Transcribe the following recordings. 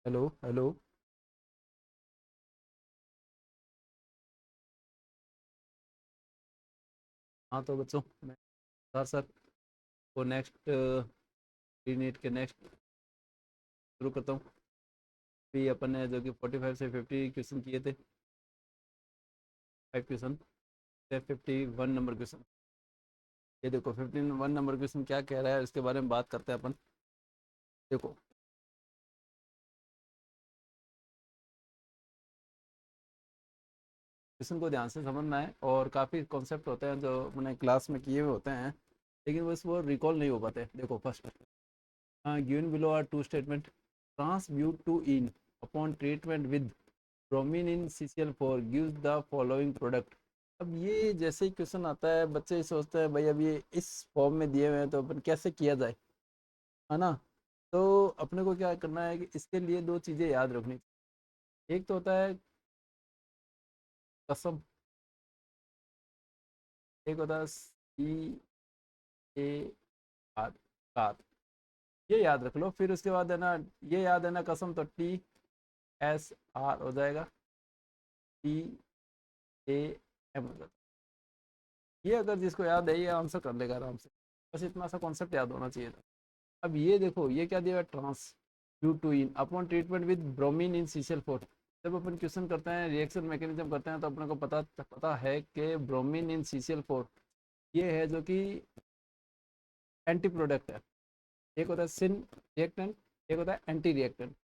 Hello hello. हाँ तो बच्चों, मैं सर को नेक्स्ट नीट के नेक्स्ट शुरू करता हूँ। अभी अपन ने जो कि 45 से 50 क्वेश्चन किए थे, 5 क्वेश्चन से 51 नंबर क्वेश्चन। ये देखो 51 नंबर क्वेश्चन क्या कह रहा है इसके बारे में बात करते हैं अपन। देखो, क्वेश्चन को ध्यान से समझना है, और काफ़ी कॉन्सेप्ट होते हैं जो अपने क्लास में किए हुए होते हैं, लेकिन बस वो रिकॉल नहीं हो पाते। देखो first, given below are two statement, trans but two in upon treatment with bromine in CCl4 gives the following product. अब ये जैसे ही क्वेश्चन आता है, बच्चे सोचते हैं भाई अब ये इस फॉर्म में दिए हुए हैं तो अपन कैसे किया जाए, है ना। तो अपने को क्या करना है कि इसके लिए दो चीज़ें याद रखनी चाहिए। एक तो होता है कसम, एक होता है CAR, कार। ये याद रख लो। फिर उसके बाद है ना, ये याद है ना, कसम तो TSR हो जाएगा, TAM हो जाएगा। ये अगर जिसको याद है ये आंसर कर लेगा आराम से। बस इतना सा कॉन्सेप्ट याद होना चाहिए था। अब ये देखो, ये क्या दिया, trans you to in upon treatment with bromine in CCl4। जब अपन क्वेश्चन करते हैं, रिएक्शन मैकेनिज्म करते हैं, तो अपने को पता है कि ब्रोमीन इन CCl4 ये है जो कि एंटी प्रोडक्ट है। एक होता है सिन रिएक्टेंट, एक होता है एंटी रिएक्टेंट।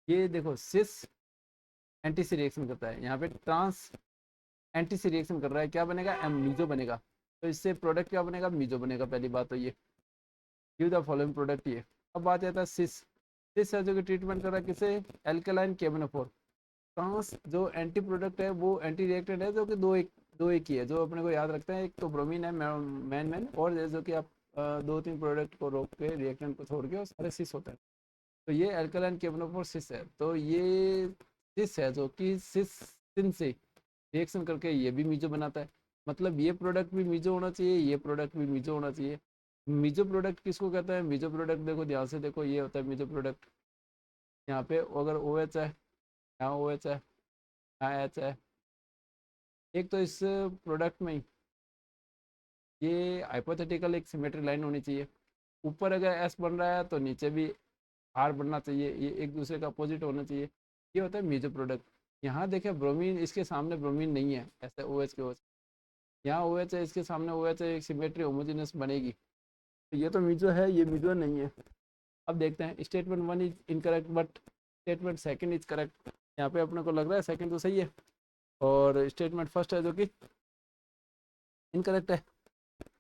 ये देखो, सिस एंटी से रिएक्शन करता है, यहाँ पे ट्रांस एंटी से रिएक्शन कर रहा है, क्या बनेगा, मीजो बनेगा। तो इससे प्रोडक्ट क्या बनेगा, मीजो बनेगा। पहली बात तो ये गिव द फॉलोइंग प्रोडक्ट ये। अब बात आता है सिस। सिस है जो कि ट्रीटमेंट कर रहा है किसे, एल्केलाइन KMnO4। ट्रांस जो एंटी प्रोडक्ट है वो एंटी रिएक्टेंट है, जो कि दो एक ही है जो अपने को याद रखते हैं। एक तो ब्रोमीन है, मैन और जो कि आप दो तीन प्रोडक्ट को रोक के, रिएक्टेंट को छोड़ के, और सारे सिस होते हैं। तो ये एल्केलाइन KMnO4 सिस है। तो ये सिस है जो कि सिस सिन से रिएक्शन करके ये भी मीजो बनाता है। मतलब ये प्रोडक्ट भी मीजो होना चाहिए, ये प्रोडक्ट भी मीजो होना चाहिए। मीजो प्रोडक्ट किसको कहते हैं, मीजो प्रोडक्ट देखो ध्यान से देखो, ये होता है मीजो प्रोडक्ट। यहाँ पे अगर OH है, यहाँ OH है, यहाँ H है। एक तो इस प्रोडक्ट में ये हाइपोथेटिकल एक सिमेट्री लाइन होनी चाहिए। ऊपर अगर S बन रहा है तो नीचे भी R बनना चाहिए, ये एक दूसरे का अपोजिट होना चाहिए। ये होता है मीजो प्रोडक्ट। यहाँ देखें ब्रोमीन, इसके सामने ब्रोमीन नहीं है, ऐसे OH के OH। यहाँ OH है, इसके सामने OH है, एक सिमेट्री होमोजेनस बनेगी। तो ये तो मीजो है, ये मीजो नहीं है। अब देखते हैं, statement 1 is incorrect but statement second is correct. यहाँ पे अपने को लग रहा है सेकंड तो सही है, और स्टेटमेंट फर्स्ट है जो कि इनकरेक्ट है।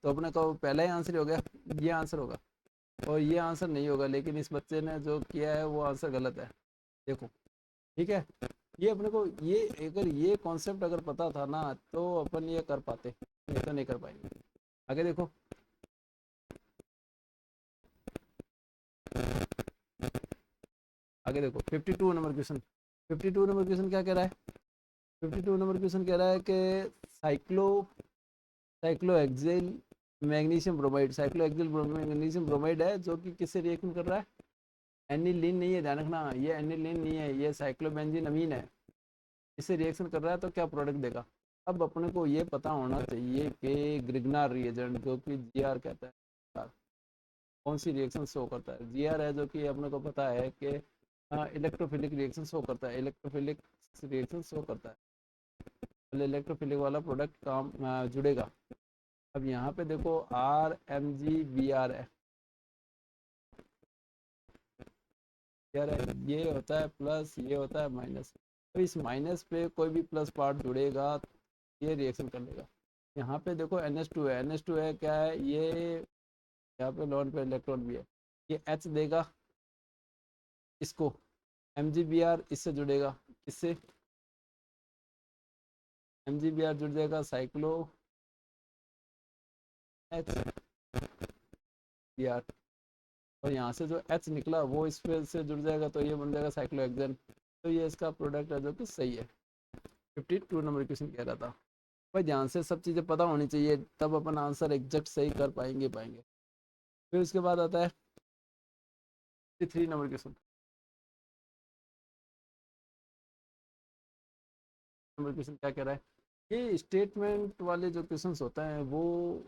तो अपने को पहला ही आंसर हो गया, ये आंसर होगा। और ये आंसर नहीं होगा, लेकिन इस बच्चे ने जो किया है वो आंसर गलत है। देखो, ठीक है। ये अपने को, ये अगर ये कॉन्सेप्ट अगर पता था ना तो अपन ये कर पाते, नहीं तो नहीं कर पाएंगे। आगे देखो, आगे देखो 52 नंबर क्वेश्चन। 52 नंबर क्वेश्चन क्या कह रहा है, 52 नंबर क्वेश्चन कह रहा है कि cyclo cyclohexyl magnesium bromide, cyclohexyl magnesium bromide है जो कि किससे रिएक्शन कर रहा है, एनिलीन नहीं है, ध्यान रखना, ये एनिलीन नहीं है, ये साइक्लोबेंजीन अमीन है। इससे रिएक्शन कर रहा है तो क्या प्रोडक्ट देगा। अब अपने को ये पता होना चाहिए कि ग्रिग्नार रिएजेंट जो कि GR कहता है, कौन सी रिएक्शन शो करता है। GR है जो कि अपने को पता है कि इलेक्ट्रोफिलिक रिएक्शन शो करता है, इलेक्ट्रोफिलिक रिएक्शन शो करता है। इलेक्ट्रोफिलिक वाला प्रोडक्ट काम जुड़ेगा। अब यहाँ पे देखो RMGBR है, यार ये होता है प्लस, ये होता है माइनस। तो इस माइनस पे कोई भी प्लस पार्ट जुड़ेगा, ये रिएक्शन कर लेगा। यहाँ पे देखो NH2 है, NH2 है क्या है ये, यहाँ पे लोन पे इलेक्ट्रॉन भी है, ये H देगा इसको। MgBr इससे जुड़ेगा, इससे MgBr जुड़ जाएगा साइक्लो HBr। और यहाँ से जो H निकला वो इस पे से जुड़ जाएगा, तो ये बन जाएगा साइक्लोहेक्सेन। तो ये इसका प्रोडक्ट है जो कि सही है। 52 नंबर क्वेश्चन कह रहा था। भाई ध्यान से सब चीज़ें पता होनी चाहिए, तब अपन आंसर एग्जैक्ट सही कर पाएंगे। फिर उसके बाद आता है 53 नंबर क्वेश्चन। नंबर क्वेश्चन क्या कह रहा है, ये स्टेटमेंट वाले जो क्वेश्चंस होते हैं वो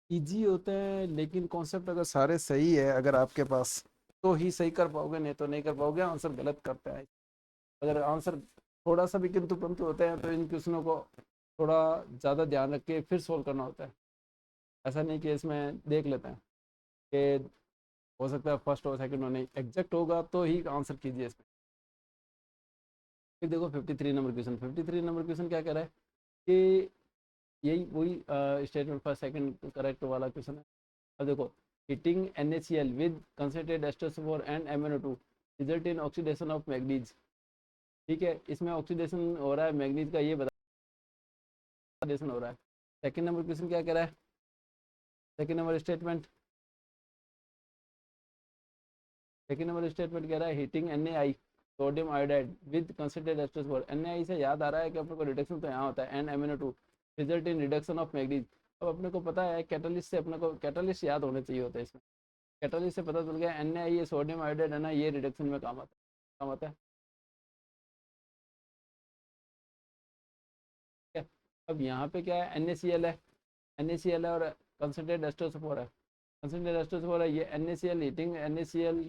इजी होते हैं, लेकिन कॉन्सेप्ट अगर सारे सही है अगर आपके पास तो ही सही कर पाओगे, नहीं तो नहीं कर पाओगे, आंसर गलत करते हैं। अगर आंसर थोड़ा सा भी किंतु परंतु होते हैं तो इन क्वेश्चनों को थोड़ा ज़्यादा ध्यान रख के फिर सोल्व करना होता है। ऐसा नहीं कि इसमें देख लेते हैं कि हो सकता है फर्स्ट हो सेकंड हो, नहीं एग्जैक्ट होगा तो ही आंसर कीजिए इसमें। फिर देखो 53 नंबर क्वेश्चन क्या कह रहा है कि यही वही स्टेटमेंट फर्स्ट सेकंड करेक्ट वाला क्वेश्चन है। अब देखो, heating NaCl with concentrated ester four and MnO2 result in oxidation of manganese. ठीक है, इसमें ऑक्सीडेशन हो रहा है मैग्नीज का, ये बता ऑक्सीडेशन हो रहा है। सेकंड नंबर क्वेश्चन क्या कह रहा है, second number statement, second number statement कह रहा है heating NaI sodium iodide with concentrated ester four. NaI से याद आ रहा है कि अपने को रिडक्शन तो यहाँ होता है and MnO2 result in reduction of manganese. अब अपने को पता है कैटलिस्ट से, अपने को कैटलिस्ट याद होने चाहिए होता है इसमें। कैटलिस्ट से पता चल गया NaI ये सोडियम आयोडाइड है ना, ये रिडक्शन में काम आता है, काम आता है। ठीक है, अब यहाँ पे क्या है, NaCl है, NaCl है और कंसनट्रेटेड एस्टर सल्फर है, कंसनट्रेटेड एस्टर सल्फर है। ये NaCl heating, NaCl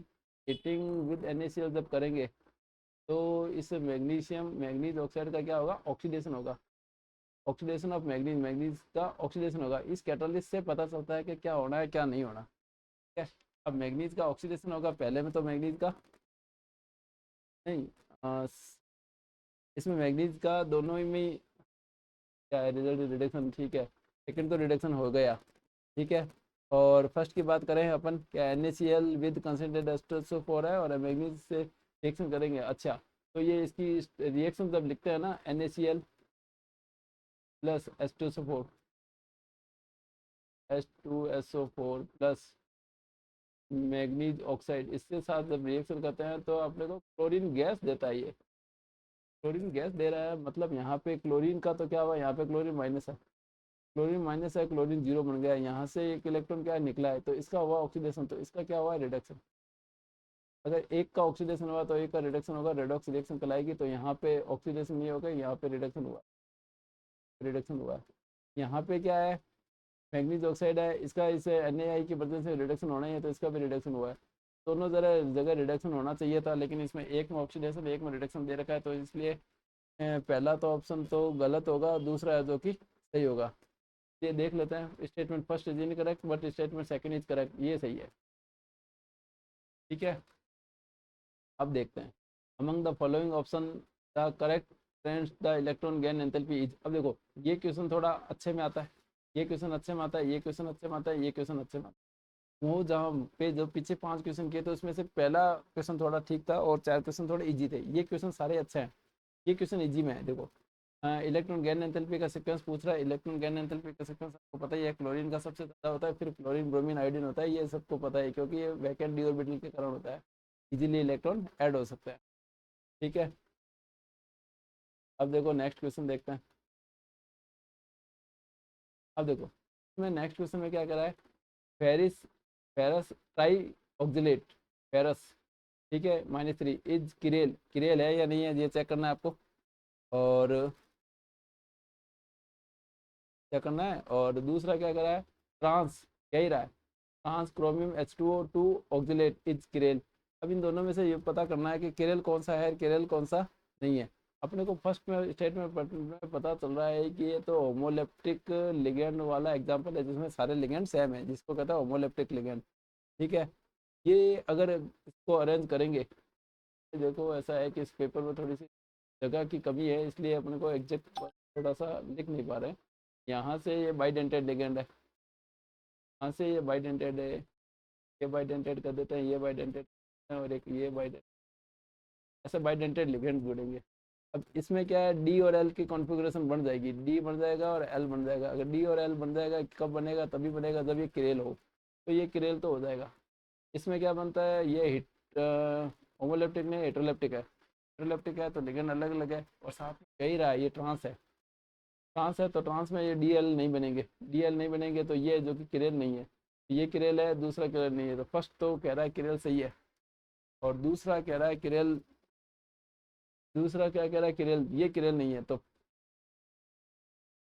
heating with NaCl जब करेंगे तो इस मैग्नीशियम मैग्नीज ऑक्साइड का क्या होगा, ऑक्सीडेशन होगा, ऑक्सीडेशन ऑफ मैग्नीज, मैग्नीज का ऑक्सीडेशन होगा। इस कैटलिस्ट से पता चलता है कि क्या होना है क्या नहीं होना। ठीक है, अब मैग्नीज का ऑक्सीडेशन होगा, पहले में तो मैग्नीज का नहीं, आ, इसमें मैग्नीज का दोनों ही में क्या है, रिजल्ट रिडक्शन। ठीक है, सेकंड तो रिडक्शन हो गया। ठीक है, और फर्स्ट की बात करें अपन, क्या NaCl विद कंसनट्रेटेड एस्टर है और मैग्नीज से रिएक्शन करेंगे। अच्छा, तो ये इसकी रिएक्शन जब लिखते हैं ना, NaCl plus H2SO4 plus manganese oxide, इसके साथ जब रिएक्शन करते हैं तो अपने को क्लोरीन गैस देता है। ये क्लोरीन गैस दे रहा है, मतलब यहाँ पे क्लोरीन का तो क्या हुआ, यहाँ पे क्लोरीन माइनस है, क्लोरीन माइनस है, क्लोरीन जीरो बन गया, यहाँ से एक इलेक्ट्रॉन क्या निकला है, तो इसका हुआ ऑक्सीडेशन, तो इसका क्या हुआ, रिडक्शन। अगर एक का ऑक्सीडेशन हुआ तो एक का रिडक्शन होगा, रेडॉक्स रिएक्शन कहलाएगी। तो यहाँ पे ऑक्सीडेशन नहीं होगा, यहाँ पे रिडक्शन हुआ, रिडक्शन हुआ। यहाँ पे क्या है, मैग्नीज ऑक्साइड है, इसका इसे NaI की वजह से रिडक्शन होना ही है, तो इसका भी रिडक्शन हुआ है। दोनों जगह जगह रिडक्शन होना चाहिए था, लेकिन इसमें एक में ऑक्सीडेशन एक में रिडक्शन दे रखा है, तो इसलिए पहला तो ऑप्शन तो गलत होगा, दूसरा है जो कि सही होगा। ये देख लेते हैं, statement first is incorrect but statement second is correct, ये सही है। ठीक है, अब देखते हैं, among the following option the correct trends the electron gain enthalpy is. अब देखो, ये क्वेश्चन थोड़ा अच्छे में आता है, ये क्वेश्चन अच्छे में आता है, ये क्वेश्चन अच्छे में आता है, ये क्वेश्चन अच्छे में आता है। वो जहाँ पे जो पीछे 5 क्वेश्चन किए तो उसमें से पहला क्वेश्चन थोड़ा ठीक था और 4 क्वेश्चन थोड़े इजी थे, ये क्वेश्चन सारे अच्छे हैं। ये क्वेश्चन इजी में है, देखो इलेक्ट्रॉन गैन एंथैल्पी का सीक्वेंस पूछ रहा है। इलेक्ट्रॉन गैन एंथैल्पी का सीक्वेंस आपको पता ही है, क्लोरीन का सबसे ज़्यादा होता है, फिर क्लोरीन ब्रोमीन आयोडीन होता है, ये सबको पता है क्योंकि ये वैकेंट डी ऑर्बिटल के कारण होता है, इजीली इलेक्ट्रॉन ऐड हो सकता है। ठीक है, अब देखो नेक्स्ट क्वेश्चन देखते हैं। अब देखो, इसमें नेक्स्ट क्वेश्चन में क्या करा है, ferric ferrous tri oxalate ferrous, ठीक है, -3 इज किरेल, किरेल है या नहीं है ये चेक करना है आपको, और क्या करना है। और दूसरा क्या करा है, ट्रांस, क्या ही रहा है, trans chromium H2O2 oxalate is chiral. अब इन दोनों में से ये पता करना है कि किरेल कौन सा है, किरेल कौन सा नहीं है। अपने को फर्स्ट में स्टेटमेंट में पता चल रहा है कि ये तो होमोलेप्टिक लिगेंड वाला एग्जांपल है, जिसमें सारे लिगेंड सेम है, जिसको कहता है होमोलेप्टिक लिगेंड। ठीक है, ये अगर इसको अरेंज करेंगे तो देखो ऐसा है कि इस पेपर में थोड़ी सी जगह की कमी है, इसलिए अपने को एग्जैक्ट थोड़ा सा लिख नहीं पा रहे हैं। यहाँ से ये बाइडेंटेड लिगेंड है, यहाँ से ये बाइडेंटेड है, ये बाइडेंटेड कर देते हैं, ये बाइडेंटेड और एक ये बाइडेंटेड, ऐसे बाइडेंटेड लिगेंड जोड़ेंगे। अब इसमें क्या है, डी और एल की कॉन्फ़िगरेशन बन जाएगी, डी बन जाएगा और एल बन जाएगा। अगर डी और एल बन जाएगा, कब बनेगा, तभी बनेगा जब ये क्रेल हो, तो ये क्रेल तो हो जाएगा। इसमें क्या बनता है, ये हिट होमोलेप्टिक नहीं हेटेरोलेप्टिक है, हेटेरोलेप्टिक है तो लिगेंड अलग अलग है, और साथ में कह रहा है ये ट्रांस है, ट्रांस है तो ट्रांस में ये डी एल नहीं बनेंगे, डी एल नहीं बनेंगे तो ये जो कि क्रेल नहीं है, ये क्रेल है, दूसरा क्रेल नहीं है। तो फर्स्ट तो कह रहा है क्रेल सही है, और दूसरा कह रहा है क्रेल, दूसरा क्या कह रहा है, क्रेल, ये क्रेल नहीं है। तो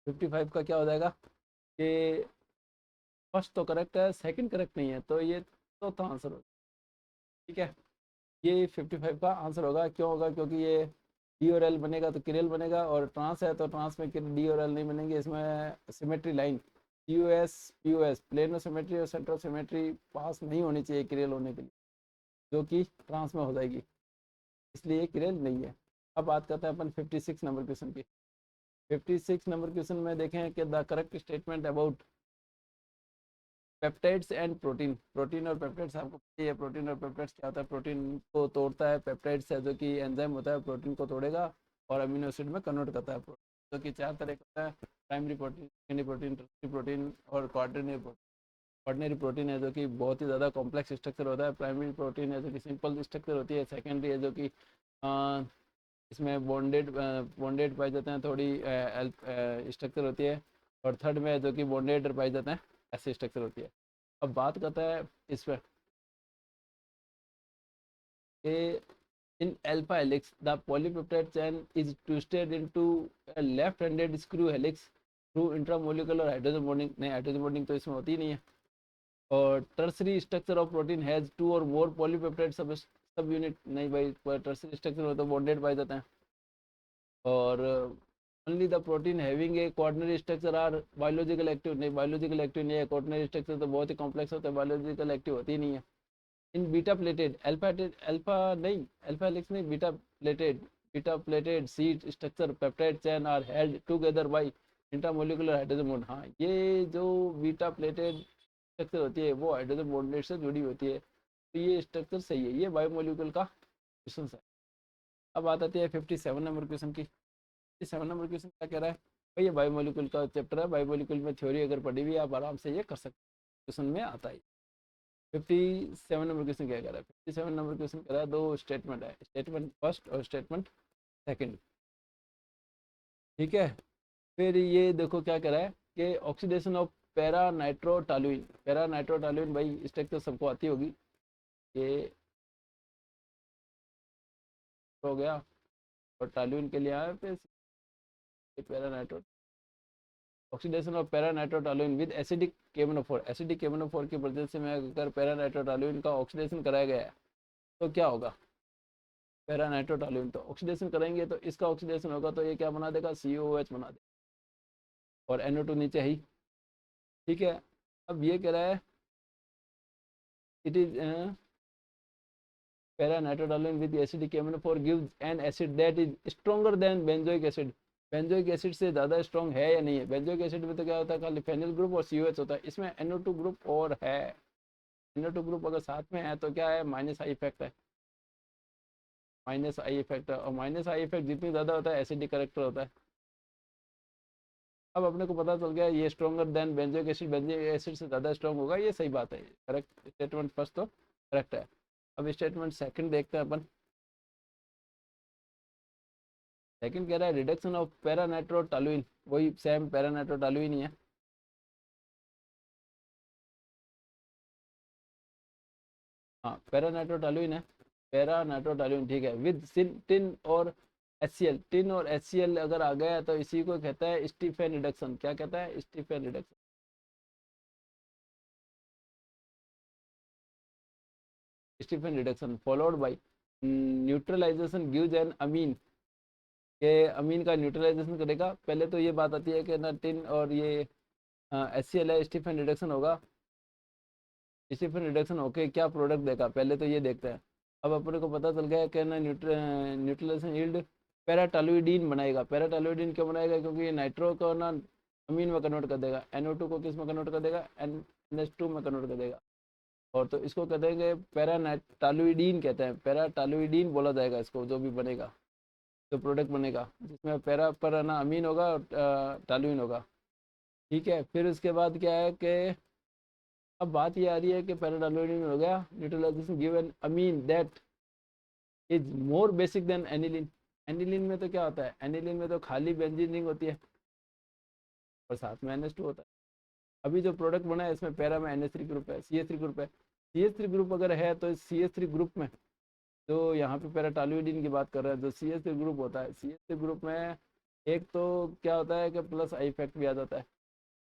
55 का क्या हो जाएगा कि फर्स्ट तो करेक्ट है, सेकंड करेक्ट नहीं है, तो ये चौथा आंसर होगा। ठीक है, ये 55 का आंसर होगा। क्यों होगा? क्योंकि ये डी और एल बनेगा तो किरेल बनेगा, और ट्रांस है तो ट्रांस में डी और एल नहीं बनेंगे। इसमें symmetry line P U S plane of symmetry और सेंटर ऑफ सिमेट्री पास नहीं होनी चाहिए किरेल होने के लिए, जो कि ट्रांस में हो जाएगी, इसलिए ये किरेल नहीं है। अब बात करते हैं अपन 56 नंबर क्वेश्चन की। 56 नंबर क्वेश्चन में देखें कि the correct statement about peptides and protein. Protein और पेप्टाइड्स आपको पता ही है, प्रोटीन और पेप्टाइड्स क्या होता है। प्रोटीन को तोड़ता है पेप्टाइड्स है, जो कि एंजाइम होता है, प्रोटीन को तोड़ेगा और अमीनो एसिड में कन्वर्ट करता है। प्रोटीन जो कि चार तरह का होता है, primary protein, secondary protein, tertiary protein और क्वार्टरनरी प्रोटीन। क्वार्टरनरी प्रोटीन है जो कि बहुत ही ज़्यादा कॉम्प्लेक्स स्ट्रक्चर होता है। प्राइमरी प्रोटीन है जो कि सिंपल स्ट्रक्चर होती है। सेकेंडरी है जो कि इसमें बॉन्डेड पाए जाते हैं, थोड़ी स्ट्रक्चर होती है। और थर्ड में है जो कि बॉन्डेड पाए जाते हैं, ऐसी स्ट्रक्चर होती है। अब बात करता है इस पर in alpha helix the polypeptide chain is twisted into a left-handed screw helix through intramolecular hydrogen bonding। नहीं, हाइड्रोजन बॉन्डिंग तो इसमें होती ही नहीं है। और tertiary structure of protein has two or more polypeptide सब यूनिट। नहीं भाई, टर्सरी स्ट्रक्चर में तो बॉन्डेड पाए जाते हैं। और only the protein having a quaternary structure are biological active. नहीं, बायोलॉजिकल एक्टिव नहीं है। कोऑर्डिनरी स्ट्रक्चर तो बहुत ही कॉम्प्लेक्स होता है, बायोलॉजिकल एक्टिव होती ही नहीं है। इन बीटा प्लेटेड अल्फा नहीं, अल्फा हेलिक्स नहीं, beta pleated sheet structure peptide chain are held together by intramolecular hydrogen bond. हाँ, ये जो बीटा प्लेटेड स्ट्रक्चर होती है वो हाइड्रोजन बॉन्ड से जुड़ी होती है, तो ये स्ट्रक्चर सही है। ये बायोमोलिकुल का क्वेश्चन है। अब बात आती है 57 नंबर क्वेश्चन की। 57 नंबर क्वेश्चन क्या कह रहा है भाई? ये बायोमोलिकुल का चैप्टर है। बायोमोलिकुल में थ्योरी अगर पढ़ी हुई है आप आराम से ये कर सकते हैं, क्वेश्चन में आता है। 57 नंबर क्वेश्चन क्या कह रहा है? 57 नंबर क्वेश्चन कह रहा है, दो स्टेटमेंट है, स्टेटमेंट फर्स्ट और स्टेटमेंट सेकंड। ठीक है, फिर ये देखो क्या कह रहा है कि ऑक्सीडेशन ऑफ पैरा नाइट्रोटॉलुइन। पैरा नाइट्रोटॉलुइन भाई स्ट्रक्चर सबको आती होगी। ये हो गया, और टॉलुइन के लिए आया फिर para nitro. Oxidation of para nitrotoluene with acidic K M N O four. Acidic K M N O four की वजह से में अगर पैरा नाइट्रोटॉलुइन का ऑक्सीडेशन कराया गया है तो क्या होगा? पैरा नाइट्रोटॉलुइन तो ऑक्सीडेशन करेंगे तो इसका ऑक्सीडेशन होगा, तो ये क्या बना देगा? COOH बना देगा, और NO2 नीचे ही। ठीक है, अब ये कह रहा है it is para nitrotoluene with acidic K M N O four gives an acid that is stronger than benzoic acid. Benzoic acid से ज़्यादा स्ट्रॉन्ग है या नहीं है? बेंजोइक एसिड में तो क्या होता है, खाली फेनिल ग्रुप और COH होता है। इसमें NO2 ग्रुप और है। NO2 ग्रुप अगर साथ में है तो क्या है? माइनस आई इफेक्ट है, माइनस आई इफेक्ट है। और माइनस आई इफेक्ट जितनी ज़्यादा होता है एसिडिक करेक्टर होता है। अब अपने को पता चल गया ये स्ट्रॉन्गर देन बेंजोइक एसिड से ज़्यादा स्ट्रॉन्ग होगा। ये सही बात है, करेक्ट स्टेटमेंट फर्स्ट तो करेक्ट है। अब स्टेटमेंट सेकंड देखते हैं अपन। सेकंड कह रहा है रिडक्शन ऑफ पैरानाइट्रोटॉलुइन। वही सेम पैरानाइट्रोटॉलुइन ही है। हाँ, पैरानाइट्रोटॉलुइन है, पैरानाइट्रोटॉलुइन। ठीक है, विद सिन टिन और HCl। टिन और HCl अगर आ गया तो इसी को कहता है स्टीफेन रिडक्शन। क्या कहता है? Stephen reduction. Stephen reduction followed by neutralisation gives an amine. के अमीन का न्यूट्रलाइजेशन करेगा। पहले तो ये बात आती है कि ना टिन और ये HCl है, स्टीफेन रिडक्शन होगा। स्टीफन रिडक्शन होके क्या प्रोडक्ट देगा, पहले तो ये देखते हैं। अब अपने को पता चल गया कि ना न्यूट्रलाइजेशन यील्ड पैराटॉलुइडीन बनाएगा। पैराटॉलुइडीन क्यों बनाएगा? क्योंकि ये नाइट्रो को ना अमीन में कन्वर्ट कर देगा, NO2 को किस में कन्वर्ट कर देगा? NH2 में कन्वर्ट कर देगा। और तो इसको कहते हैं कि पैराटॉलुइडीन कहते हैं, पैराटॉलुइडीन बोला जाएगा इसको, जो भी बनेगा, जो प्रोडक्ट बनेगा जिसमें पैरा पर ना अमीन होगा और टॉलुइन होगा। ठीक है, फिर उसके बाद क्या है कि अब बात ये आ रही है कि पैराटॉलुइन हो गया neutralization give an amine that is more basic than aniline. Aniline में तो क्या होता है? एनिलीन में तो खाली बेंजीन रिंग होती है और साथ में NH2 होता है। अभी जो प्रोडक्ट बना है इसमें पैरा में NH3 ग्रुप है, CH3 ग्रुप है। CH3 ग्रुप अगर है तो CH3 ग्रुप में जो यहाँ पे पैराटॉलुइडिन की बात कर रहे हैं, जो CH3 ग्रुप होता है, CH3 ग्रुप में एक तो क्या होता है कि प्लस आई इफेक्ट भी आ जाता है,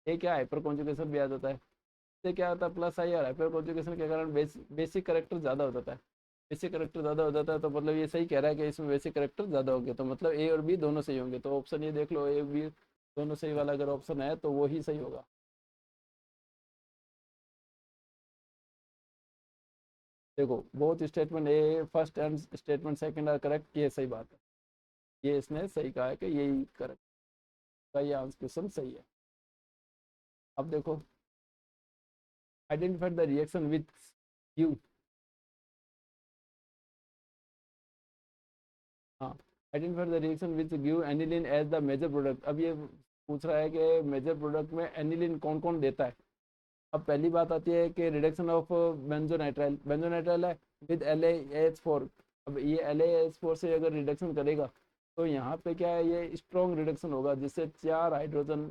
एक क्या हाइपर कॉन्जुगेशन भी आ जाता है। इससे क्या होता है, प्लस आई और हाइपर कॉन्जुगेशन के कारण बेसिक करेक्टर ज़्यादा हो जाता है। बेसिक करेक्टर ज़्यादा हो जाता है तो मतलब ये सही कह रहा है कि इसमें बेसिक करेक्टर ज़्यादा होंगे, तो मतलब ए और बी दोनों सही होंगे। तो ऑप्शन ये देख लो, ए बी दोनों सही वाला अगर ऑप्शन है तो वो ही सही होगा। देखो both statement A first and statement second are correct, ये सही बात है। ये इसने सही कहा है कि यही करेक्ट का, ये आंसर क्वेश्चन सही है। अब देखो, identified the reaction with you. हाँ, identified the reaction which give aniline as the major product. अब ये पूछ रहा है कि मेजर प्रोडक्ट में एनिलीन कौन कौन देता है। अब पहली बात आती है कि रिडक्शन ऑफ बेंजोनाइट्राइल, बेंजोनाइट्राइल है विद LaH4। अब ये LaH4 से अगर रिडक्शन करेगा तो यहाँ पे क्या है, ये स्ट्रॉन्ग रिडक्शन होगा, जिससे 4 हाइड्रोजन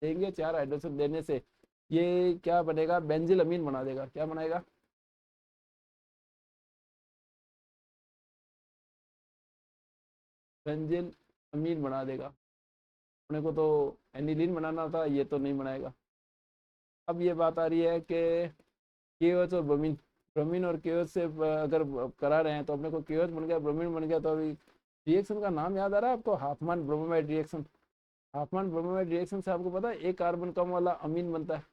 देंगे। 4 हाइड्रोजन देने से ये क्या बनेगा, बेंजिल अमीन बना देगा। क्या बनाएगा, बेंजिल अमीन बना देगा। अपने को तो एनिलीन बनाना था, ये तो नहीं बनाएगा। अब ये बात आ रही है कि केओएच और ब्रोमीन, ब्रोमीन और केओएच से अगर करा रहे हैं तो अपने को केओएच बन गया, ब्रोमीन बन गया। तो अभी रिएक्शन का नाम याद आ रहा है आपको, हाफमान ब्रोमाइड रिएक्शन। हाफमान ब्रोमाइड रिएक्शन से आपको पता है एक कार्बन कम वाला अमीन बनता है,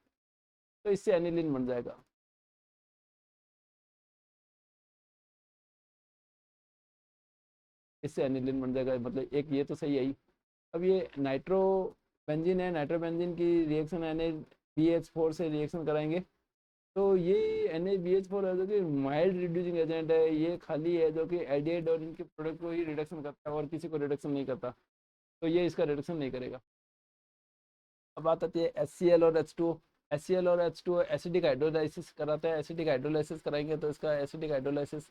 तो इससे एनिलीन बन जाएगा। इससे एनिलीन बन जाएगा, मतलब एक ये तो सही है ही। अब ये नाइट्रो बेंजीन है, नाइट्रो बेंजीन की रिएक्शन NaBH4 से रिएक्शन कराएंगे। तो ये NaBH4 है जो कि माइल्ड रिड्यूसिंग एजेंट है, ये खाली है जो कि एडिड और इनके प्रोडक्ट को ही रिडक्शन करता है और किसी को रिडक्शन नहीं करता, तो ये इसका रिडक्शन नहीं करेगा। अब बात आती है HCl और H2O। HCl और H2O एसिडिक हाइड्रोलाइसिस कराते हैं, एसिडिक हाइड्रोलाइसिस कराएंगे तो इसका एसिडिक हाइड्रोलाइसिस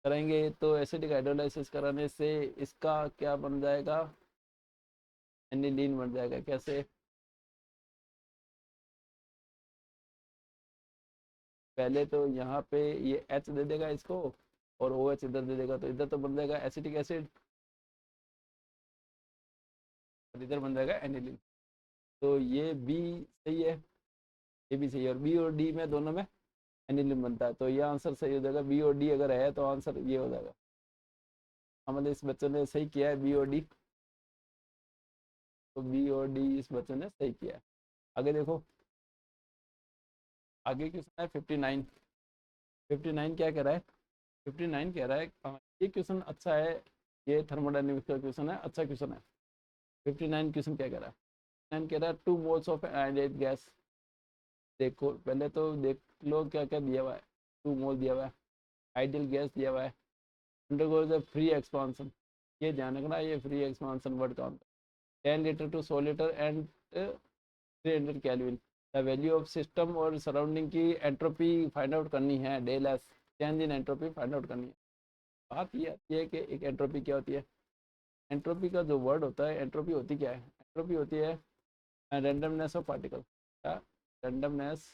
कराएंगे, तो एसिडिक हाइड्रोलाइसिस कराने से इसका क्या बन जाएगा, एनिलीन बन जाएगा। कैसे, पहले तो यहाँ पे ये H दे देगा इसको और OH इधर दे देगा, तो इधर तो बन जाएगा एसिटिक एसिड और इधर बन जाएगा एनिलीन। तो ये बी सही है, ये भी सही है, और बी और डी में दोनों में एनिलीन बनता है, तो ये आंसर सही हो जाएगा। बी और डी अगर है तो आंसर ये हो जाएगा। मतलब इस बच्चों ने सही किया है बी और डी, तो बी और डी इस बच्चों ने सही किया है। आगे देखो, आगे क्वेश्चन है 59। 59 क्या कह रहा है, 59 कह रहा है, ये क्वेश्चन अच्छा है, ये थर्मोडायनेमिक्स का क्वेश्चन है, अच्छा क्वेश्चन है। 59 क्वेश्चन क्या कह रहा है, 59 कह रहा है 2 मोल्स ऑफ आयोडाइज्ड गैस। देखो पहले तो देख लो क्या क्या दिया हुआ है। 2 मोल दिया हुआ है, आइडियल गैस दिया हुआ है, अंडरगोज फ्री एक्सपांसन। ये ध्यान रखना, ये फ्री एक्सपांसन वर्ड का होता है। 10 litre to 100 litre and 300 kelvin. The value of system और सराउंडिंग की एंट्रोपी फाइंड आउट करनी है, del S, change in entropy find out करनी है। बात ये आती है कि एक एंट्रोपी क्या होती है। एंट्रोपी का जो वर्ड होता है, एंट्रोपी होती क्या है, एंट्रोपी होती है रैंडमनेस ऑफ पार्टिकल। क्या, randomness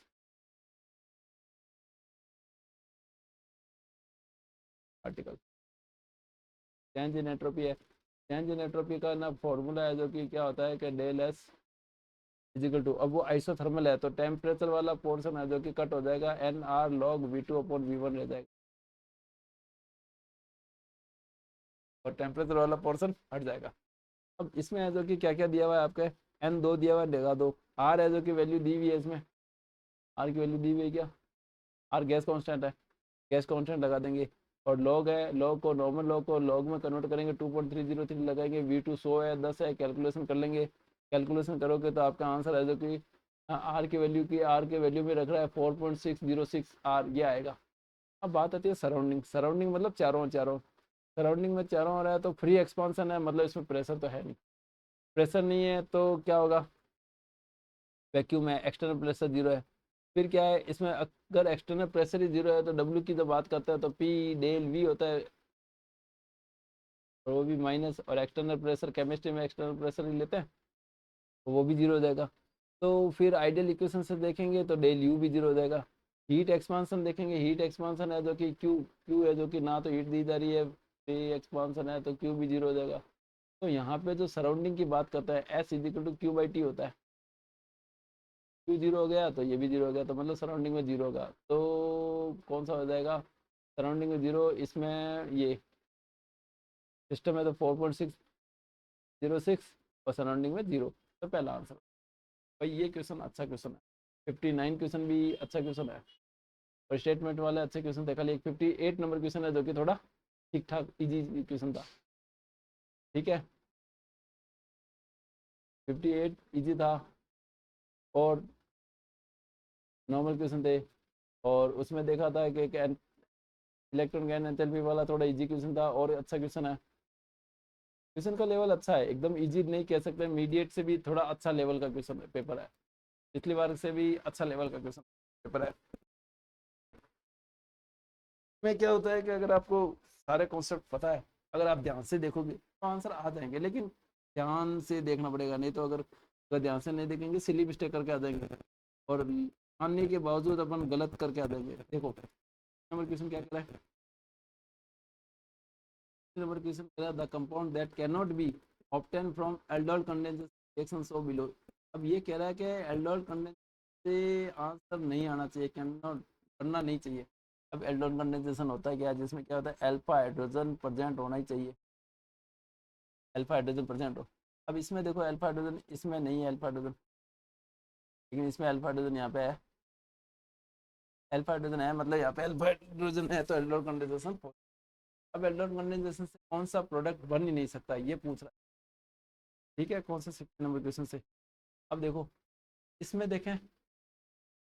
particle. Change in entropy है, चेंज इन एंट्रोपी का ना फॉर्मूला है जो कि क्या होता है कि डेल एस इजिकल टू, अब वो आइसोथर्मल है तो टेम्परेचर वाला पोर्शन है जो कि कट हो जाएगा, NR log V2/V1 रह जाएगा, और टेम्परेचर वाला पोर्शन हट जाएगा। अब इसमें है जो कि क्या क्या दिया हुआ है आपके, N2 दिया हुआ है, लगा दो। R है जो कि वैल्यू दी हुई है इसमें, R की वैल्यू दी हुई है क्या, R गैस कॉन्स्टेंट है, गैस कॉन्स्टेंट लगा देंगे। और लॉग है, लॉग को नॉर्मल लॉग को लॉग में कन्वर्ट करेंगे, 2.303 लगाएंगे। V2 100 है, 10 है, कैलकुलेशन कर लेंगे। कैलकुलेशन करोगे तो आपका आंसर है जो कि आर के वैल्यू में रख रहा है 4.606 R, ये आएगा। अब बात आती है सराउंडिंग, सराउंडिंग मतलब चारों चारों, सराउंडिंग में चारों हो रहा है तो फ्री एक्सपांसन है, मतलब इसमें प्रेशर तो है नहीं। प्रेशर नहीं है तो क्या होगा, वैक्यूम है, एक्सटर्नल प्रेशर जीरो है। फिर क्या है इसमें, अगर एक्सटर्नल प्रेशर ही जीरो है तो डब्ल्यू की जब बात करते हैं तो पी डेल वी होता है, और वो भी माइनस, और एक्सटर्नल प्रेशर केमिस्ट्री में एक्सटर्नल प्रेशर ही लेते हैं, तो वो भी जीरो हो जाएगा। तो फिर आइडियल इक्वेशन से देखेंगे तो डेल यू भी जीरो हो जाएगा। हीट एक्सपांसन देखेंगे, हीट एक्सपांसन है जो कि क्यू, क्यू है जो कि ना तो हीट दी जा रही है, एक्सपांसन है तो क्यू भी जीरो हो जाएगा। तो यहाँ पे जो सराउंडिंग की बात करता है S is equal to Q by T होता है। क्यू जीरो हो गया तो ये भी जीरो हो गया, तो मतलब सराउंडिंग में जीरो होगा, तो कौन सा हो जाएगा सराउंडिंग में जीरो, इसमें ये सिस्टम है तो 4.606 और सराउंडिंग में जीरो, तो पहला आंसर। भाई ये क्वेश्चन अच्छा क्वेश्चन है, 59 क्वेश्चन भी अच्छा क्वेश्चन है, और स्टेटमेंट वाले अच्छे क्वेश्चन थे, खाली एक 58 नंबर क्वेश्चन है जो कि थोड़ा ठीक ठाक इजी क्वेश्चन था। ठीक है, 58 इजी था और नॉर्मल क्वेश्चन थे, और उसमें देखा था कि इलेक्ट्रॉन गैन एंथैल्पी वाला थोड़ा इजी क्वेश्चन था और अच्छा क्वेश्चन है। क्वेश्चन का लेवल अच्छा है, एकदम इजी नहीं कह सकते, मीडिएट से भी थोड़ा अच्छा लेवल का क्वेश्चन पेपर है, पिछली बार से भी अच्छा लेवल का क्वेश्चन पेपर है। में क्या होता है कि अगर आपको सारे कॉन्सेप्ट पता है, अगर आप ध्यान से देखोगे तो आंसर आ जाएंगे, लेकिन ध्यान से देखना पड़ेगा, नहीं तो अगर ध्यान से नहीं देखेंगे सिली मिस्टेक करके आ जाएंगे, और मानने के बावजूद अपन गलत करके आ जाएंगे। देखो नंबर क्वेश्चन क्या कह रहा है, नंबर क्वेश्चन कह रहा है the compound that can not be obtain from aldol condensation reaction so below. अब ये कह रहा है कि एल्डोल कंडेंसेशन से आंसर नहीं आना चाहिए, कैन नॉट करना नहीं चाहिए। अब एल्डोल कंडेंसेशन होता है क्या, जिसमें क्या होता है अल्फा हाइड्रोजन प्रेजेंट होना ही चाहिए, अल्फा हाइड्रोजन प्रेजेंट हो। अब इसमें देखो अल्फा हाइड्रोजन इसमें नहीं है, अल्फा हाइड्रोजन, लेकिन इसमें अल्फा हाइड्रोजन यहाँ पे है, अल्फा हाइड्रोजन है, मतलब यहाँ पे अल्फा हाइड्रोजन है, तो एल्डोल कंडेंसेशन। अब एल्डोल कंडेंसेशन से कौन सा प्रोडक्ट बन ही नहीं सकता, ये पूछ रहा है। ठीक है, कौन से 60 नंबर क्वेश्चन से। अब देखो इसमें देखें,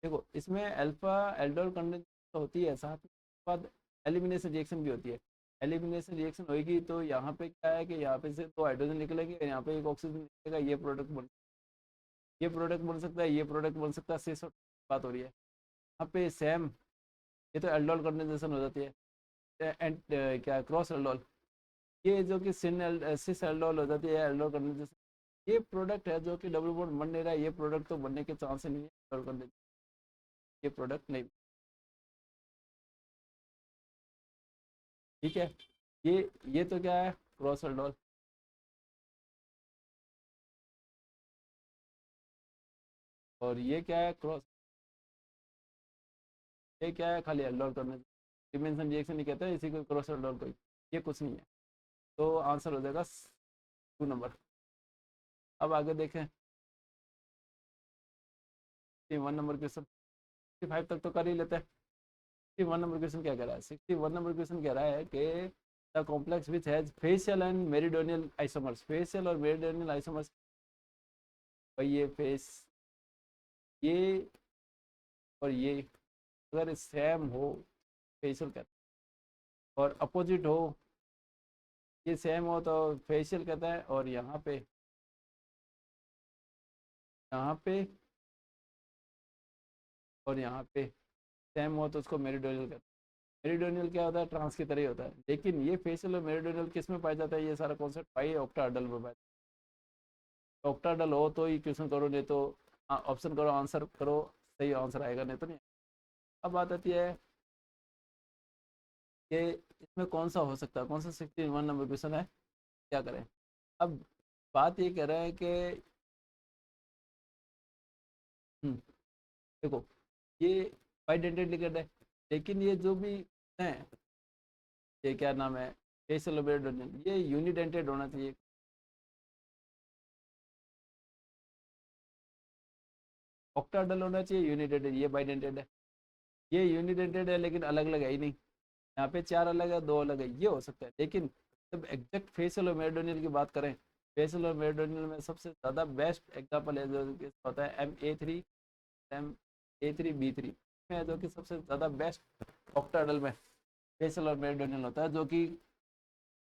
देखो इसमें अल्फा एल्डोल कंडेंसेशन होती है, साथ में बाद एलिमिनेशन रिएक्शन भी होती है। एलिमिनेशन रिएक्शन होगी तो यहाँ पे क्या है कि यहाँ पे से दो हाइड्रोजन निकलेंगे, यहाँ पे एक ऑक्सीजन निकलेगा, ये प्रोडक्ट बन, ये प्रोडक्ट बन सकता है, ये प्रोडक्ट बन सकता है, सिस बात हो रही है यहाँ पे सेम। ये तो एल्डोल कंडेंसेशन हो जाती है, एंड क्या क्रॉस एल्डोल, ये जो कि सिस एल्डोल हो जाती है एल्डोल कंडेंसेशन। ये प्रोडक्ट है जो कि डबल बॉन्ड बन नहीं रहा है, ये प्रोडक्ट तो बनने के चांस ही नहीं है एल्डोल कंडेंसेशन, ये प्रोडक्ट नहीं। ठीक है, ये तो क्या है क्रॉस एल्डोल, और ये क्या है क्रॉस, ये क्या है खाली एल्डोल कंडेंसेशन, डिमेंशन रिएक्शन नहीं कहते हैं इसी को क्रॉस एल्डोल को, ये कुछ नहीं है, तो आंसर हो जाएगा 2 नंबर। अब आगे देखें 1 नंबर क्वेश्चन, 65 तक तो कर ही लेते हैं। 61 नंबर क्वेश्चन क्या कह रहा है, 61 नंबर क्वेश्चन कह रहा है कि the complex which has facial and meridional isomers, facial और मेरिडोनियल आइसोमर्स, भाई ये फेस, ये और ये अगर सेम हो फेशियल कहता है, और अपोजिट हो, ये सेम हो तो फेशियल कहता है, और यहाँ पे और यहाँ पे सेम हो तो उसको मेरिडोनियल कहता है। मेरिडोनियल क्या होता है, ट्रांस की तरह ही होता है, लेकिन ये फेशियल और मेरिडोनियल किस में पाया जाता है, ये सारा कॉन्सेप्ट पाई ऑक्टाडल में पाया, ऑक्टाडल हो तो ही क्वेश्चन करो, नहीं तो ऑप्शन करो आंसर करो, सही आंसर आएगा, नहीं तो नहीं। अब बात आती है कि इसमें कौन सा हो सकता है, कौन सा 61 नंबर क्वेश्चन है, क्या करें। अब बात ये कह रहे हैं कि देखो ये बाइडेंटेड लिगेंड है, लेकिन ये जो भी है, ये क्या नाम है फेशियल ओबेडोनियल, ये यूनिडेंटेड होना चाहिए। ऑक्टाडल होना चाहिए यूनिडेंटेड, ये बाइडेंटेड है, ये यूनिडेंटेड है लेकिन अलग अलग है ही नहीं, यहाँ पे 4 अलग है 2 अलग है, ये हो सकता है, लेकिन जब एग्जैक्ट फेशियल और मेरिडोनियल की बात करें, फेशियल और मेरिडोनियल में सबसे ज़्यादा बेस्ट एग्जाम्पल है जो कि होता है M3 में, जो कि सबसे ज़्यादा बेस्ट ऑक्टाडल में फेशियल और मेरिडोनियल होता है, जो कि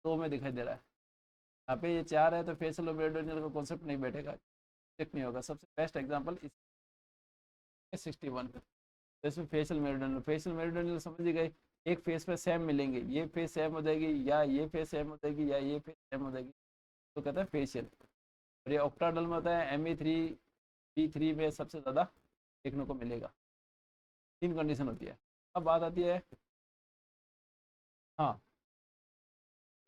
2 में दिखाई दे रहा है। यहाँ पे ये 4 है तो फेशियल और मेरिडोनियल का कॉन्सेप्ट नहीं बैठेगा, चेक नहीं होगा, सबसे बेस्ट एग्जाम्पल इस 61। तो इसमें फेशियल मेरिडोनियल समझ ही गए, एक फेस पे सेम मिलेंगे, ये फेस सेम हो जाएगी, या ये फेस सेम हो जाएगी, या ये फेस सेम हो जाएगी, तो कहता है फेशियल। और ये ऑक्टाडल में होता है Me3 B3 में सबसे ज़्यादा देखने को मिलेगा, 3 कंडीशन होती है। अब बात आती है, हाँ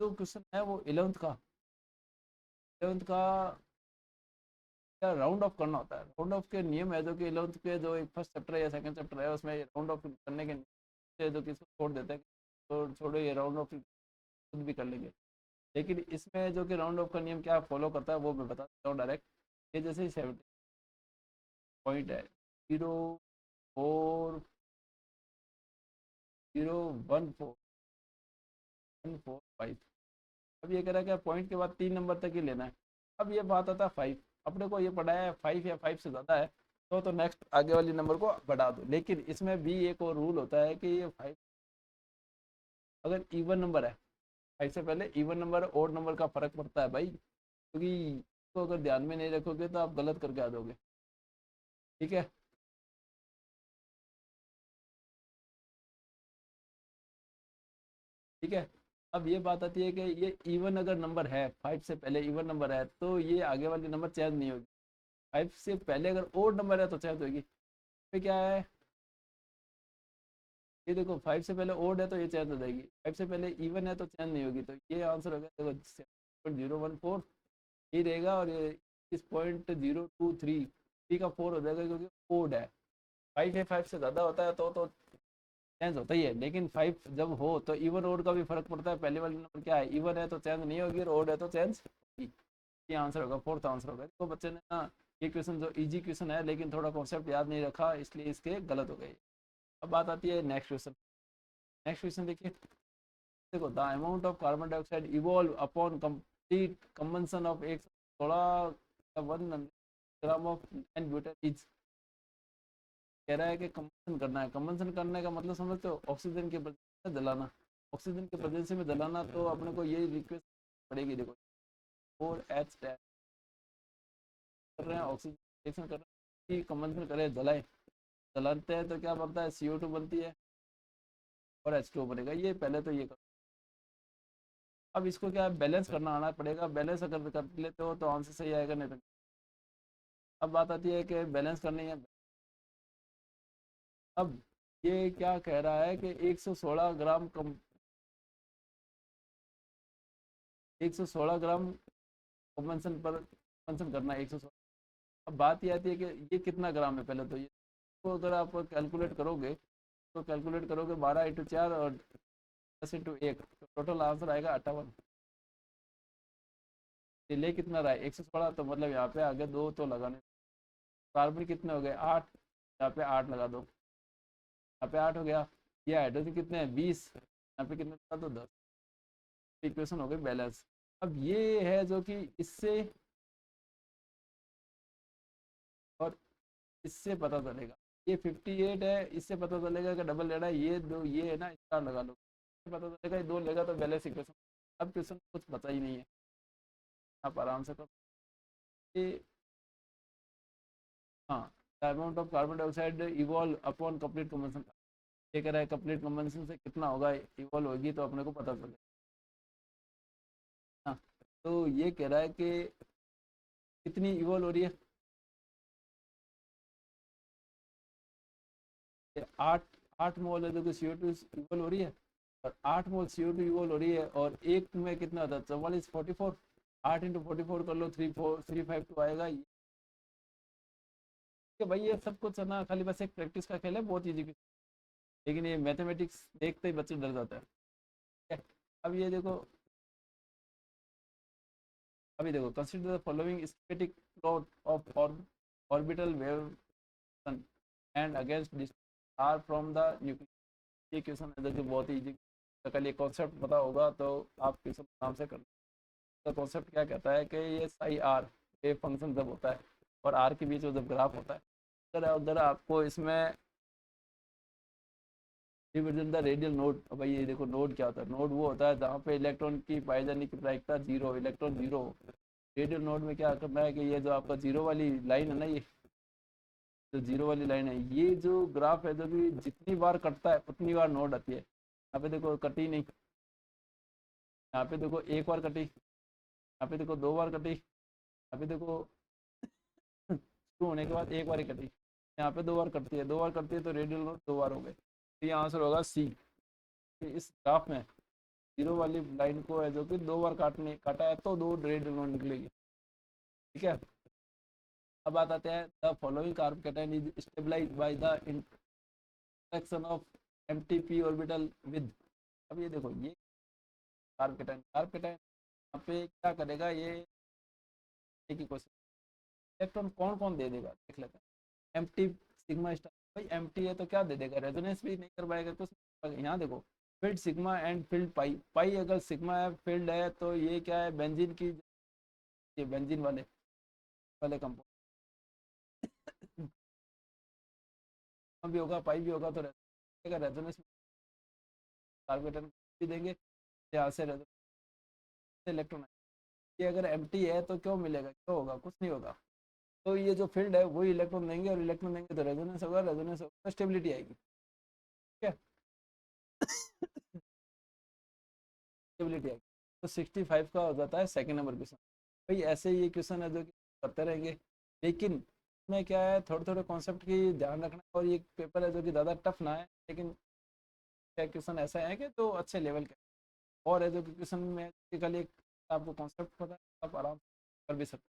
जो क्वेश्चन है वो 11th का, 11th का क्या राउंड ऑफ करना होता है। राउंड ऑफ के नियम है जो कि 11th के जो एक फर्स्ट चैप्टर है या सेकंड चैप्टर है उसमें राउंड ऑफ करने के नियम जो कि इसको छोड़ देते हैं, तो छोड़ो ये राउंड ऑफ खुद भी कर लेंगे। लेकिन इसमें जो कि राउंड ऑफ का नियम क्या फॉलो करता है वो मैं बता देता हूँ डायरेक्ट। ये जैसे 70 पॉइंट है, 0, 4, 0, 1, 4, 1, 4, 5। अब ये कह रहा है कि पॉइंट के बाद 3 नंबर तक ही लेना है। अब ये बात आता है 5, अपने को ये पढ़ा है 5 या 5 से ज़्यादा है तो नेक्स्ट आगे वाली नंबर को बढ़ा दो। लेकिन इसमें भी एक और रूल होता है कि ये 5 अगर इवन नंबर है, 5 से पहले इवन नंबर और नंबर का फर्क पड़ता है भाई, क्योंकि इसको अगर ध्यान में नहीं रखोगे तो आप गलत करके आ जाओगे। ठीक है। ठीक है। अब ये बात आती है कि ये इवन अगर नंबर है, 5 से पहले इवन नंबर है तो ये आगे वाली नंबर चेंज नहीं होगी। 5 से पहले अगर ओड नंबर है तो चेंज होगी। फिर क्या है, ये देखो 5 से पहले ओड है तो ये चेंज हो जाएगी, 5 से पहले इवन है तो चेंज नहीं होगी। तो ये आंसर होगा देखो 7.014 ये रहेगा, और ये इस 0.023 थ्री का 4 हो जाएगा क्योंकि ओड है। 5 है, 5 से ज़्यादा होता है तो चेंज होता ही है। लेकिन 5 जब हो तो इवन ओड का भी फर्क पड़ता है। पहले वाले नंबर क्या है, इवन है तो चेंज नहीं होगी और ओड है तो चेंज होगी। ये आंसर होगा, फोर्थ आंसर होगा। तो बच्चे ने ना ये क्वेश्चन जो इजी क्वेश्चन है लेकिन थोड़ा कॉन्सेप्ट याद नहीं रखा इसलिए इसके गलत हो गए। अब बात आती है नेक्स्ट क्वेश्चन। नेक्स्ट क्वेश्चन देखिए, देखो the amount of carbon dioxide evolve upon complete combustion of एक 1 gram of N butane is. कह रहा है कि कंबंशन करना है। कंबंशन करने का मतलब समझते हो, ऑक्सीजन के प्रेजेंस में जलाना। ऑक्सीजन के प्रेजेंस में जलाना तो अपने को ये रिक्वेस्ट पड़ेगी। देखो 4H टैग कर रहे हैं, ऑक्सीजन कर रहे हैं, कंबंशन करें जलाए, जलाते हैं तो क्या बनता है, CO2 बनती है और H2O बनेगा। ये पहले तो ये कर। अब इसको क्या बैलेंस करना आना पड़ेगा। बैलेंस अगर कर लेते हो तो आंसर सही आएगा, नहीं तो। अब बात आती है कि बैलेंस करनी है। अब ये क्या कह रहा है कि 116 ग्राम 116 ग्राम कंबंशन पर कंबंशन करना है 116। अब बात ये आती है कि ये कितना ग्राम है। पहले तो ये तो अगर आप कैलकुलेट करोगे तो कैलकुलेट करोगे 12 × 4 और 10 × 1 तो टोटल आंसर आएगा 58। ये ले कितना रहा है 116, तो मतलब यहाँ पे आगे 2 तो लगाने। कार्बन कितने हो गए 8, यहाँ पे 8 लगा दो, यहाँ पे 8 हो गया। ये हाइड्रोजन कितने हैं 20, यहाँ पे कितने लगा दो 10। इक्वेशन हो गई बैलेंस। अब ये है जो कि इससे और इससे पता चलेगा। ये 58 है, इससे पता चलेगा कि डबल लेना है। ये दो ये है ना, स्टार लगा लो, पता चलेगा ये 2 लेगा तो बैलेंस इक्वेशन। अब क्वेश्चन कुछ पता ही नहीं है, आप आराम से कर। ये हाँ, the amount of carbon dioxide evolve upon complete combustion. ये कह रहा है कंप्लीट कम्बंशन से कितना होगा इवॉल्व होगी तो अपने को पता चलेगा। हाँ, तो ये कह रहा है कि कितनी इवॉल्व हो रही है, 8 8 मोल है जो कि CO2 इवॉल्व हो रही है, और 8 मोल CO2 इवॉल्व हो रही है। और एक में कितना होता है 44 44, 8 × 44 कर लो 35352 आएगा। कि भाई ये सब कुछ है ना खाली बस एक प्रैक्टिस का खेल है, बहुत ईजी। लेकिन ये मैथमेटिक्स देखते ही बच्चे डर जाते हैं। ठीक है? अब ये देखो, अभी देखो consider the following schematic plot of orbital wave and against R from the nucleus. ये क्वेश्चन है जो बहुत ही इजी। तो कल ये कॉन्सेप्ट पता होगा तो आप क्वेश्चन आराम से कर। तो कॉन्सेप्ट क्या कहता है कि ये साई आर वेव फंक्शन जब होता है और आर के बीच में जब ग्राफ होता है, अगर उधर आपको इसमें डिविजन द रेडियल नोड। भाई ये देखो नोड क्या होता है, नोड वो होता है जहाँ पे इलेक्ट्रॉन की पाई जाने की प्रायिकता 0, इलेक्ट्रॉन 0। रेडियल नोड में क्या करना है कि ये जो आपका 0 वाली लाइन है ना, ये जो 0 वाली लाइन है, ये जो ग्राफ है जो कि जितनी बार कटता है उतनी बार नोड आती है। यहाँ पे देखो कटी नहीं, यहाँ पे देखो एक बार कटी, यहाँ पे देखो 2 बार कटी, यहाँ पे देखो शुरू होने के बाद एक बार ही कटी, यहाँ पे 2 बार कटती है, 2 बार कटती है तो रेडियल नोड 2 बार हो गए। तो ये आंसर होगा सी। इस ग्राफ में 0 वाली लाइन को है जो कि 2 बार काटा है तो 2 रेडियल नोड निकलेगी। ठीक है। अब बात आते हैं, the following carbocation is stabilize by the interaction of empty p orbital with. अब ये देखो, ये कार्ब कैटायन यहाँ पे क्या करेगा, ये एक ही क्वेश्चन, इलेक्ट्रॉन कौन कौन दे देगा देख लेते हैं। एम्प्टी सिग्मा स्टार, भाई एम्प्टी है तो क्या दे देगा, रेजोनेंस भी नहीं कर पाएगा कुछ। यहाँ देखो, फील्ड सिग्मा एंड फील्ड पाई, पाई अगर सिग्मा है फील्ड है तो ये क्या है, बेंजीन की, ये बेंजीन वाले वाले कंपाउंड भी होगा, पाई भी होगा, तो रेजोनेंस कार्बोनेट भी देंगे, यहाँ से इलेक्ट्रॉन। ये अगर एम्प्टी है तो क्यों मिलेगा, क्यों होगा, कुछ नहीं होगा। तो ये जो फील्ड है वही इलेक्ट्रॉन देंगे, और इलेक्ट्रॉन देंगे तो रेजोनेंस होगा तो स्टेबिलिटी आएगी। ठीक है, स्टेबिलिटी आएगी। तो 65 का हो जाता है सेकंड नंबर क्वेश्चन। भाई ऐसे ये क्वेश्चन है जो कि करते रहेंगे, लेकिन इसमें क्या है, थोड़े थोड़े कॉन्सेप्ट की ध्यान रखना। और ये पेपर है जो कि ज़्यादा टफ ना है, लेकिन क्वेश्चन ऐसा है कि तो अच्छे लेवल के, और है जो कि क्वेश्चन में खाली एक आपको कॉन्सेप्ट पता है, आप आराम से कर भी सकते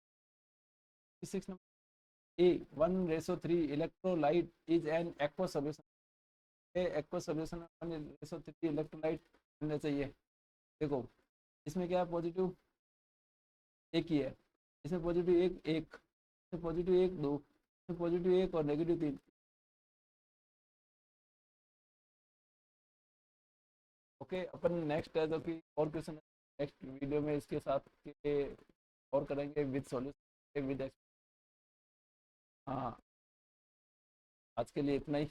हैं। 6 number A, 1:3 electrolyte is an aqua solution. Aqua solution 1:3 electrolyte होना चाहिए। देखो, इसमें क्या है, पॉजिटिव एक ही है, इसमें पॉजिटिव एक एक, इसमें पॉजिटिव एक दो, इसमें पॉजिटिव एक और नेगेटिव तीन। ओके, अपन नेक्स्ट है जो कि और क्वेश्चन नेक्स्ट वीडियो में इसके साथ के और करेंगे विद सॉल्यूशन विद। हाँ, आज के लिए इतना ही।